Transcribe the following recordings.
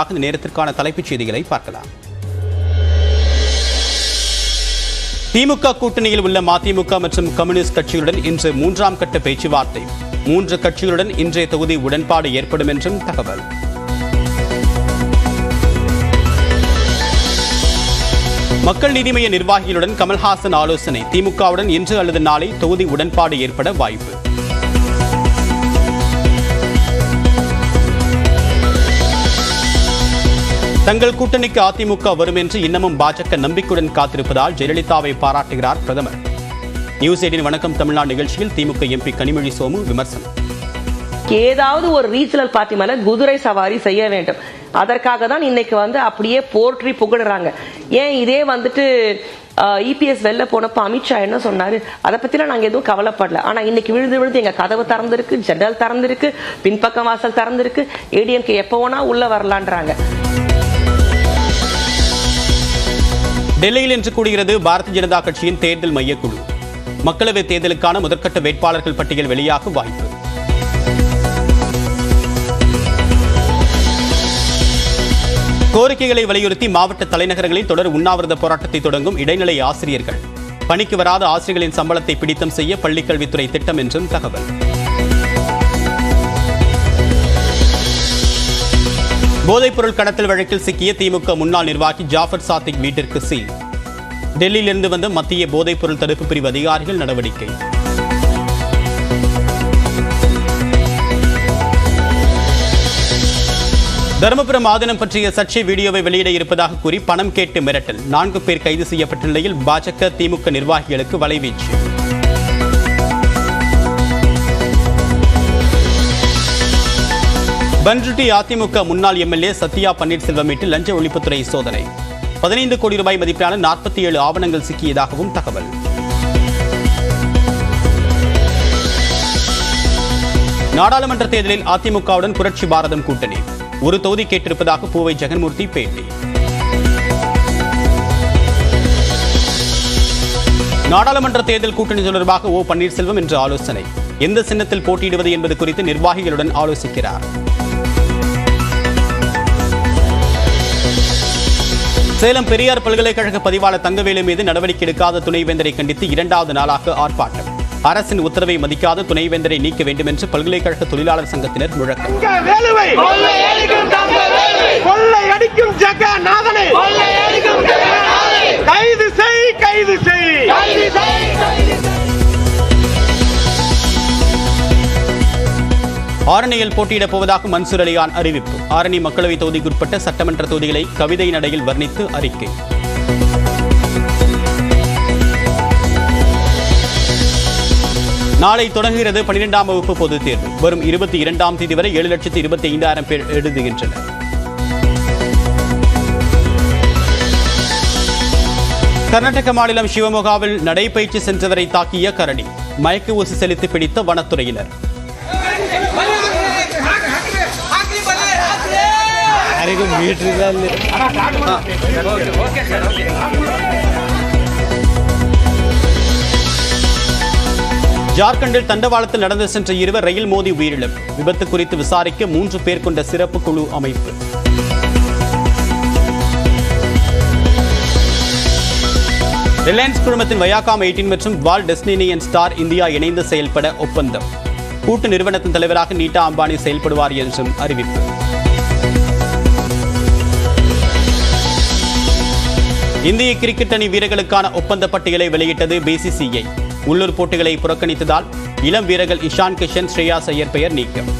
இந்த நேரத்திற்கான தலைப்புச் செய்திகளை பார்க்கலாம். திமுக கூட்டணியில் உள்ள மதிமுக மற்றும் கம்யூனிஸ்ட் கட்சிகளுடன் இன்று 3ஆம் கட்ட பேச்சுவார்த்தை. 3 கட்சிகளுடன் இன்றைய தொகுதி உடன்பாடு ஏற்படும் என்றும் தகவல். மக்கள் நீதி மய்ய நிர்வாகிகளுடன் கமல்ஹாசன் ஆலோசனை. திமுகவுடன் இன்று அல்லது நாளை தொகுதி உடன்பாடு ஏற்பட வாய்ப்பு. தங்கள் கூட்டணிக்கு அதிமுக வரும் என்று இன்னமும் பாஜக நம்பிக்கையுடன் காத்திருப்பதால் ஜெயலலிதாவை பாராட்டுகிறார் பிரதமர். நியூஸ் 18 வணக்கம் தமிழ்நாடு நிகழ்ச்சியில் திமுக எம்பி கனிமொழி சோமு விமர்சனம். ஏதாவது ஒரு ரீஜனல் பார்ட்டி மேல குதிரை சவாரி செய்ய வேண்டும். அதற்காக தான் இன்னைக்கு அப்படியே போற்றி புகழுறாங்க. ஏன் இதே இபிஎஸ் வெளில போனப்போ அமித்ஷா என்ன சொன்னாரு, அதை பத்திலாம் நாங்க எதுவும் கவலைப்படல. ஆனா இன்னைக்கு விழுந்து விழுந்து எங்க கதவு திறந்திருக்கு, ஜன்னல் திறந்திருக்கு, பின்பக்கம் வாசல் திறந்திருக்கு, ஏடிஎம்கே எப்ப வேணா உள்ள வரலான்றாங்க. டெல்லியில் இன்று கூடுகிறது பாரதிய ஜனதா கட்சியின் தேர்தல் மையக்குழு. மக்களவைத் தேர்தலுக்கான முதற்கட்ட வேட்பாளர்கள் பட்டியல் வெளியாக வாய்ப்பு. கோரிக்கைகளை வலியுறுத்தி மாவட்ட தலைநகரங்களில் தொடர் உண்ணாவிரத போராட்டத்தை தொடங்கும் இடைநிலை ஆசிரியர்கள். பணிக்கு வராத ஆசிரியர்களின் சம்பளத்தை பிடித்தம் செய்ய பள்ளிக்கல்வித்துறை திட்டம் என்றும் தகவல். போதைப்பொருள் கடத்தல் வழக்கில் சிக்கிய திமுக முன்னாள் நிர்வாகி ஜாஃபர் சாதிக் வீட்டிற்கு சீல். டெல்லியிலிருந்து வந்த மத்திய போதைப்பொருள் தடுப்பு பிரிவு அதிகாரிகள் நடவடிக்கை. தருமபுரம் ஆதீனம் பற்றிய சர்ச்சை வீடியோவை வெளியிட இருப்பதாக கூறி பணம் கேட்டு மிரட்டல். 4 பேர் கைது செய்யப்பட்ட நிலையில் பாஜக திமுக நிர்வாகிகளுக்கு வலைவீச்சு. பன்ருட்டி அதிமுக முன்னாள் எம்எல்ஏ சத்யா பன்னீர்செல்வம் வீட்டில் லஞ்ச ஒழிப்புத்துறை சோதனை. 15 கோடி ரூபாய் மதிப்பிலான 47 ஆவணங்கள் சிக்கியதாகவும் தகவல். நாடாளுமன்ற தேர்தலில் அதிமுகவுடன் புரட்சி பாரதம் கூட்டணி. ஒரு தொகுதி கேட்டிருப்பதாக பூவை ஜெகன்மூர்த்தி பேட்டி. நாடாளுமன்ற தேர்தல் கூட்டணி தொடர்பாக ஓ பன்னீர்செல்வம் இன்று ஆலோசனை. எந்த சின்னத்தில் போட்டியிடுவது என்பது குறித்து நிர்வாகிகளுடன் ஆலோசிக்கிறார். சேலம் பெரியார் பல்கலைக்கழக பதிவாளர் தங்கவேலு மீது நடவடிக்கை எடுக்காத துணைவேந்தரை கண்டித்து 2வது நாளாக ஆர்ப்பாட்டம். அரசின் உத்தரவை மதிக்காத துணைவேந்தரை நீக்க வேண்டும் என்று பல்கலைக்கழக தொழிலாளர் சங்கத்தினர் முழக்கம். ஆரணியில் போட்டியிடப் போவதாக மன்சூர் அலிகான் அறிவிப்பு. ஆரணி மக்களவைத் தொகுதிக்குட்பட்ட சட்டமன்ற தொகுதிகளை கவிதை நடையில் வர்ணித்து அறிக்கை. நாளை தொடங்குகிறது 12ஆம் வகுப்பு பொதுத் தேர்வு. வரும் 22ஆம் தேதி வரை 7,25,000 பேர் எழுதுகின்றனர். கர்நாடக மாநிலம் சிவமோகாவில் நடைபயிற்சி சென்றவரை தாக்கிய கரடி. மயக்க ஊசி செலுத்தி பிடித்த வனத்துறையினர். ஜார்க்கண்டில் தண்டவாளத்தில் நடந்து சென்ற 2 ரயில் மோதி உயிரிழப்பு. விபத்து குறித்து விசாரிக்க 3 பேர் கொண்ட சிறப்பு குழு அமைப்பு. ரிலையன்ஸ் குழுமத்தின் வயாகாம் 18 மற்றும் வால் டெஸ்டினி அண்ட் ஸ்டார் இந்தியா இணைந்து செயல்பட ஒப்பந்தம். கூட்டு நிறுவனத்தின் தலைவராக நீட்டா அம்பானி செயல்படுவார் என்றும் அறிவிப்பு. இந்திய கிரிக்கெட் அணி வீரர்களுக்கான ஒப்பந்த பட்டியலை வெளியிட்டது பிசிசிஐ. உள்ளூர் போட்டிகளை புறக்கணித்ததால் இளம் வீரர்கள் இஷான் கிஷன், ஸ்ரேயாஸ் ஐயர் பெயர் நீக்கம்.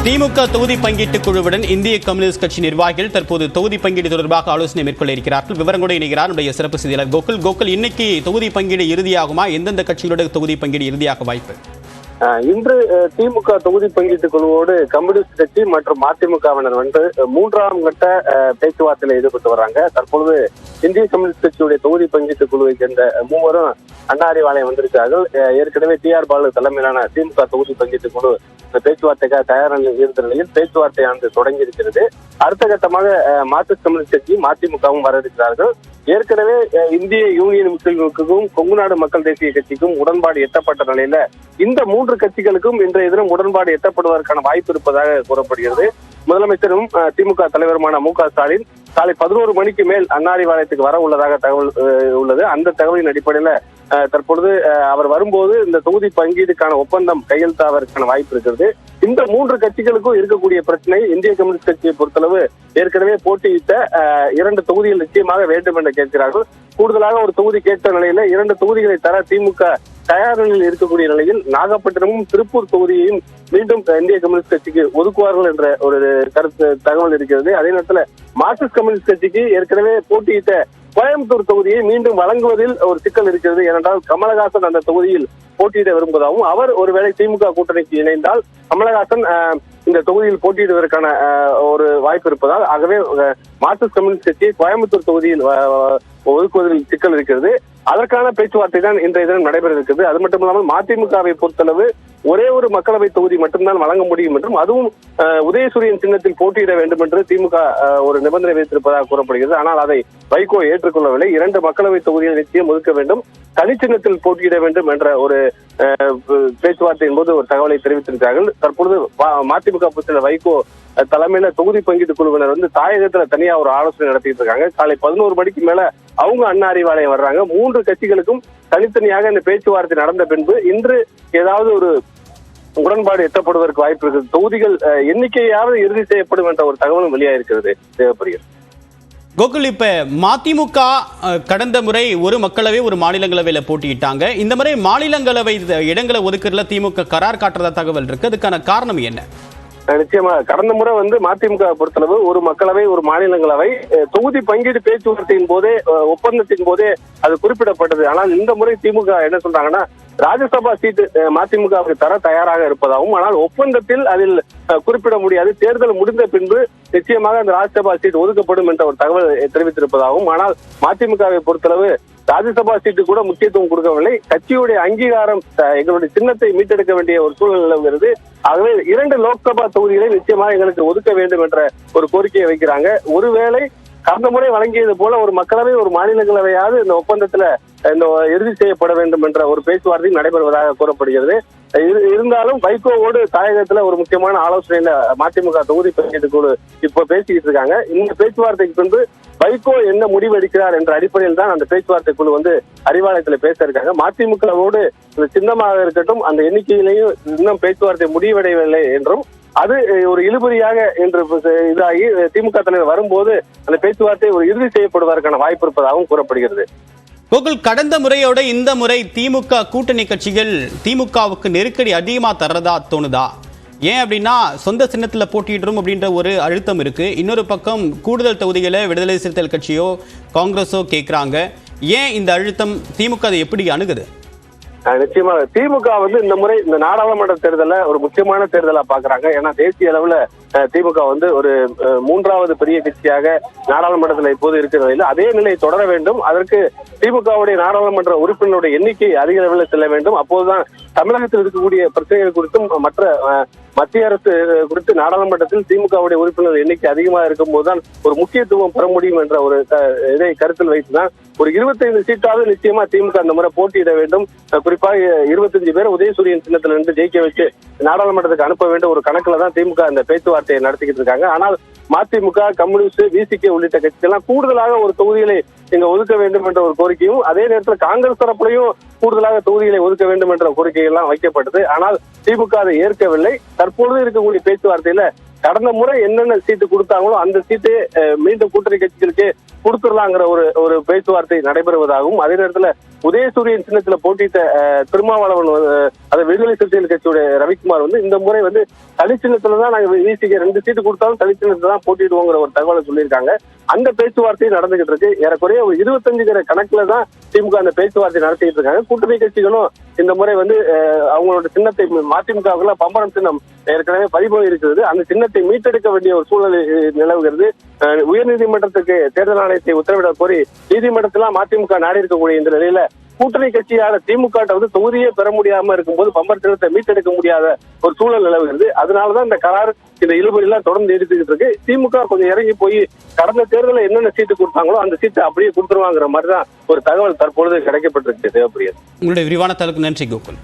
திமுக தொகுதி பங்கீட்டு குழுவுடன் இந்திய கம்யூனிஸ்ட் கட்சி நிர்வாகிகள் தற்போது தொகுதி பங்கீடு தொடர்பாக ஆலோசனை மேற்கொள்ள இருக்கிறார்கள். விவரங்களோடு இணைகிறார் நம்முடைய சிறப்பு செய்தியாளர் கோகுல். இன்னைக்கு தொகுதி பங்கீடு இறுதியாகுமா? எந்தெந்த கட்சிகளோட தொகுதி பங்கீடு இறுதியாக வாய்ப்பு? இன்று திமுக தொகுதி பங்கீட்டு குழுவோடு கம்யூனிஸ்ட் கட்சி மற்றும் மதிமுகவினர் வந்து 3ஆம் கட்ட பேச்சுவார்த்தையில் ஈடுபட்டு வர்றாங்க. தற்பொழுது இந்திய கம்யூனிஸ்ட் கட்சியுடைய தொகுதி பங்கீட்டு குழுவை சேர்ந்த மூவரும் அண்ணா அறிவாலயம் வந்திருக்கிறார்கள். ஏற்கனவே டி.ஆர். பாலு தலைமையிலான திமுக தொகுதி பங்கீட்டு குழு பேச்சுவார்த்தைக்காக தயார் இருந்த நிலையில் பேச்சுவார்த்தையானது தொடங்கி இருக்கிறது. அடுத்த கட்டமாக மார்க்சிஸ்ட் கம்யூனிஸ்ட் கட்சி மதிமுகவும் வர இருக்கிறார்கள். ஏற்கனவே இந்திய யூனியன் முஸ்லிம்களுக்கும் கொங்கு நாடு மக்கள் தேசிய கட்சிக்கும் உடன்பாடு எட்டப்பட்ட நிலையில இந்த 3 கட்சிகளுக்கும் இன்றைய தினம் உடன்பாடு எட்டப்படுவதற்கான வாய்ப்பு இருப்பதாக கூறப்படுகிறது. முதலமைச்சரும் திமுக தலைவருமான மு.க. ஸ்டாலின் காலை 11 மணிக்கு மேல் அண்ணா அறிவாலயத்துக்கு வர உள்ளதாக தகவல் உள்ளது. அந்த தகவலின் அடிப்படையில தற்பொழுது அவர் வரும்போது இந்த தொகுதி பங்கீடுக்கான ஒப்பந்தம் கையெழுத்தாவதற்கான வாய்ப்பு இருக்கிறது. இந்த 3 கட்சிகளுக்கும் இருக்கக்கூடிய பிரச்சனை இந்திய கம்யூனிஸ்ட் கட்சியை பொறுத்தளவு ஏற்கனவே போட்டியிட்ட 2 தொகுதிகள் நிச்சயமாக வேண்டும் என்று கேட்கிறார்கள். கூடுதலாக ஒரு தொகுதி கேட்ட நிலையில 2 தொகுதிகளை தர திமுக தயார் நிலையில் இருக்கக்கூடிய நிலையில் நாகப்பட்டினமும் திருப்பூர் தொகுதியையும் மீண்டும் இந்திய கம்யூனிஸ்ட் கட்சிக்கு ஒதுக்குவார்கள் என்ற ஒரு தகவல் இருக்கிறது. அதே நேரத்தில் மார்க்சிஸ்ட் கம்யூனிஸ்ட் கட்சிக்கு ஏற்கனவே போட்டியிட்ட கோயம்புத்தூர் தொகுதியை மீண்டும் வழங்குவதில் ஒரு சிக்கல் இருக்கிறது. ஏனென்றால் கமலஹாசன் அந்த தொகுதியில் போட்டியிட விரும்புவதாகவும் அவர் ஒருவேளை திமுக கூட்டணிக்கு இணைந்தால் கமலஹாசன் இந்த தொகுதியில் போட்டியிடுவதற்கான ஒரு வாய்ப்பு இருப்பதால் ஆகவே மார்க்சிஸ்ட் கம்யூனிஸ்ட் கட்சி கோயம்புத்தூர் தொகுதியில் ஒதுக்குவதில் சிக்கல் இருக்கிறது. அதற்கான பேச்சுவார்த்தை தான் இன்றைய தினம் நடைபெற இருக்கிறது. அது மட்டும் இல்லாமல் மதிமுகவை பொறுத்தளவு ஒரே ஒரு மக்களவை தொகுதி மட்டும்தான் வழங்க முடியும் என்றும் அதுவும் உதயசூரியன் சின்னத்தில் போட்டியிட வேண்டும் என்று திமுக ஒரு நிபந்தனை வைத்திருப்பதாக கூறப்படுகிறது. ஆனால் அதை வைகோ ஏற்றுக்கொள்ளவில்லை. 2 மக்களவை தொகுதிகளை நிச்சயம் ஒதுக்க வேண்டும், தனிச்சின்னத்தில் போட்டியிட வேண்டும் என்ற ஒரு பேச்சுவார்த்தையின் போது ஒரு தகவலை தெரிவித்திருக்கிறார்கள். தற்பொழுது மதிமுக பொறுத்தவரை வைகோ தலைமையில தொகுதி பங்கீட்டு குழுவினர் வந்து தாயகத்துல தனியா ஒரு ஆலோசனை நடத்திட்டு இருக்காங்க. காலை 11 மணிக்கு மேல அவங்க அண்ணா அறிவாலயம் வர்றாங்க. 3 கட்சிகளுக்கும் தனித்தனியாக இந்த பேச்சுவார்த்தை நடந்த பின்பு இன்று ஏதாவது ஒரு உடன்பாடு எட்டப்படுவதற்கு வாய்ப்பு இருக்குது. தொகுதிகள் எண்ணிக்கையாவது இறுதி செய்யப்படும் என்ற ஒரு தகவலும் வெளியாயிருக்கிறது. தேவைப்படுகிறது. கோகுல், இப்ப மதிமுக கடந்த முறை ஒரு மக்களவை ஒரு மாநிலங்களவையில போட்டியிட்டாங்க. இந்த முறை மாநிலங்களவை இடங்களை ஒதுக்குறதுல திமுக கரார் காட்டுறதா தகவல் இருக்கு. அதுக்கான காரணம் என்ன? நிச்சயமா கடந்த முறை வந்து மதிமுக பொறுத்தளவு ஒரு மக்களவை ஒரு மாநிலங்களவை தொகுதி பங்கீடு பேச்சுவார்த்தையின் போதே ஒப்பந்தத்தின் போதே அது குறிப்பிடப்பட்டது. ஆனால் இந்த முறை திமுக என்ன சொல்றாங்கன்னா ராஜ்யசபா சீட்டு மதிமுகவுக்கு தர தயாராக இருப்பதாகவும் ஆனால் ஒப்பந்தத்தில் அதில் குறிப்பிட முடியாது, தேர்தல் முடிந்த பின்பு நிச்சயமாக அந்த ராஜ்யசபா சீட் ஒதுக்கப்படும் என்ற ஒரு தகவல் தெரிவித்திருப்பதாகவும் ஆனால் மதிமுகவை பொறுத்தளவு ராஜ்யசபா சீட்டு கூட முக்கியத்துவம் கொடுக்கவில்லை. கட்சியுடைய அங்கீகாரம் எங்களுடைய சின்னத்தை மீட்டெடுக்க வேண்டிய ஒரு சூழ்நிலை நிலவுகிறது. ஆகவே 2 லோக்சபா தொகுதிகளை நிச்சயமாக எங்களுக்கு ஒதுக்க வேண்டும் என்ற ஒரு கோரிக்கையை வைக்கிறாங்க. ஒருவேளை கடந்த முறை வழங்கியது போல ஒரு மக்களவை ஒரு மாநிலங்களவையாவது இந்த ஒப்பந்தத்துல இந்த இறுதி செய்யப்பட வேண்டும் என்ற ஒரு பேச்சுவார்த்தை நடைபெறுவதாக கூறப்படுகிறது. இருந்தாலும் வைகோவோடு தாயகத்துல ஒரு முக்கியமான ஆலோசனையில மதிமுக தொகுதி பங்கீட்டு குழு இப்ப பேசிக்கிட்டு இருக்காங்க. இந்த பேச்சுவார்த்தைக்கு பின்பு வைகோ என்ன முடிவு எடுக்கிறார் என்ற அடிப்படையில் தான் அந்த பேச்சுவார்த்தை குழு வந்து அறிவாலயத்துல பேச இருக்காங்க. மதிமுகவோடு சின்னமாக இருக்கட்டும் அந்த எண்ணிக்கையிலையும் இன்னும் பேச்சுவார்த்தை முடிவடையவில்லை என்றும் அது ஒரு இழுபறியாக என்று இதாகி திமுக தலைவர் வரும்போது அந்த பேச்சுவார்த்தை ஒரு இறுதி செய்யப்படுவதற்கான வாய்ப்பு இருப்பதாகவும் கூறப்படுகிறது. கோகுல், கடந்த முறையோட இந்த முறை திமுக கூட்டணி கட்சிகள் திமுகவுக்கு நெருக்கடி அதிகமா தர்றதா தோணுதா? ஏன் அப்படின்னா சொந்த சின்னத்துல போட்டியிடுறோம் அப்படின்ற ஒரு அழுத்தம் இருக்கு. இன்னொரு பக்கம் கூடுதல் தொகுதிகளை விடுதலை சிறுத்தைகள் கட்சியோ காங்கிரஸோ கேட்கிறாங்க. ஏன் இந்த அழுத்தம்? திமுக அதை எப்படி அணுகுது? நிச்சயமாக திமுக வந்து இந்த முறை இந்த நாடாளுமன்ற தேர்தலை ஒரு முக்கியமான தேர்தலா பாக்குறாங்க. ஏன்னா தேசிய அளவுல திமுக வந்து ஒரு 3வது பெரிய கட்சியாக நாடாளுமன்றத்தில் இப்போது இருக்கிற நிலையில் அதே நிலையை தொடர வேண்டும். அதற்கு திமுகவுடைய நாடாளுமன்ற உறுப்பினருடைய எண்ணிக்கை அதிக அளவில் செல்ல வேண்டும். அப்போதுதான் தமிழகத்தில் இருக்கக்கூடிய பிரச்சனைகள் குறித்தும் மற்ற மத்திய அரசு குறித்து நாடாளுமன்றத்தில் திமுகவுடைய உறுப்பினர் எண்ணிக்கை அதிகமாக இருக்கும் போதுதான் ஒரு முக்கியத்துவம் பெற முடியும் என்ற ஒரு இதை கருத்தில் வைத்துதான் ஒரு 25 சீட்டாவது நிச்சயமா திமுக அந்த முறை போட்டியிட வேண்டும். குறிப்பாக 25 பேர் உதயசூரியன் சின்னத்தில் நின்று ஜெயிக்க வச்சு நாடாளுமன்றத்துக்கு அனுப்ப வேண்டும் ஒரு கணக்குல தான் திமுக அந்த பேச்சுவார்த்தையை நடத்திக்கிட்டு இருக்காங்க. ஆனால் மதிமுக, கம்யூனிஸ்ட், விசிகே உள்ளிட்ட கட்சிகள்லாம் கூடுதலாக ஒரு தொகுதிகளை இங்க ஒதுக்க வேண்டும் என்ற ஒரு கோரிக்கையும் அதே நேரத்தில் காங்கிரஸ் தரப்புலையும் கூடுதலாக தொகுதிகளை ஒதுக்க வேண்டும் என்ற கோரிக்கை எல்லாம் வைக்கப்பட்டது. ஆனால் திமுக அதை ஏற்கவில்லை. தற்பொழுது இருக்கக்கூடிய பேச்சுவார்த்தையில கடந்த முறை என்னென்ன சீட்டு கொடுத்தாங்களோ அந்த சீட்டை மீண்டும் கூட்டணி கட்சிகளுக்கு கொடுத்துடலாங்கிற ஒரு பேச்சுவார்த்தை நடைபெறுவதாகவும் அதே நேரத்தில் உதயசூரியன் சின்னத்துல போட்டியிட்ட திருமாவளவன் அதை விடுதலை சிறுத்தைகள் கட்சியுடைய ரவிக்குமார் வந்து இந்த முறை வந்து தனி சின்னத்துலதான் நாங்க விசிக்கு 2 சீட்டு கொடுத்தாலும் தனி சின்னத்துல தான் போட்டிடுவோங்கிற ஒரு தகவலை சொல்லியிருக்காங்க. அந்த பேச்சுவார்த்தையும் நடந்துகிட்டு இருக்கு. ஏறக்குறைய ஒரு 25 கணக்குல தான் திமுக அந்த பேச்சுவார்த்தை நடத்திட்டு இருக்காங்க. கூட்டணி கட்சிகளும் இந்த முறை வந்து அவங்களோட சின்னத்தை மதிமுக பம்பரம் சின்னம் ஏற்கனவே பதிவு இருக்கிறது. அந்த சின்னத்தை மீட்டெடுக்க வேண்டிய ஒரு சூழல் நிலவுகிறது. உயர்நீதிமன்றத்துக்கு தேர்தல் ஆணையத்தை உத்தரவிட கோரி நீதிமன்றத்திலாம் மதிமுக நாடி இருக்கக்கூடிய இந்த நிலையில கூட்டணி கட்சியான திமுக வந்து தொகுதியே பெற முடியாம இருக்கும்போது பம்பர் சின்னத்தை மீட்டெடுக்க முடியாத ஒரு சூழல் நிலவுகிறது. அதனாலதான் இந்த கரார் இந்த இழுபறி எல்லாம் தொடர்ந்து எடுத்துக்கிட்டு இருக்கு. திமுக கொஞ்சம் இறங்கி போய் கடந்த தேர்தலில் என்னென்ன சீட்டு கொடுத்தாங்களோ அந்த சீட்டை அப்படியே கொடுத்துருவாங்கிற மாதிரிதான் ஒரு தகவல் தற்பொழுது கிடைக்கப்பட்டிருக்கு. தேவைப்படுகிறது. உங்களுடைய விரிவான தகவலுக்கு நன்றி கோகுல்.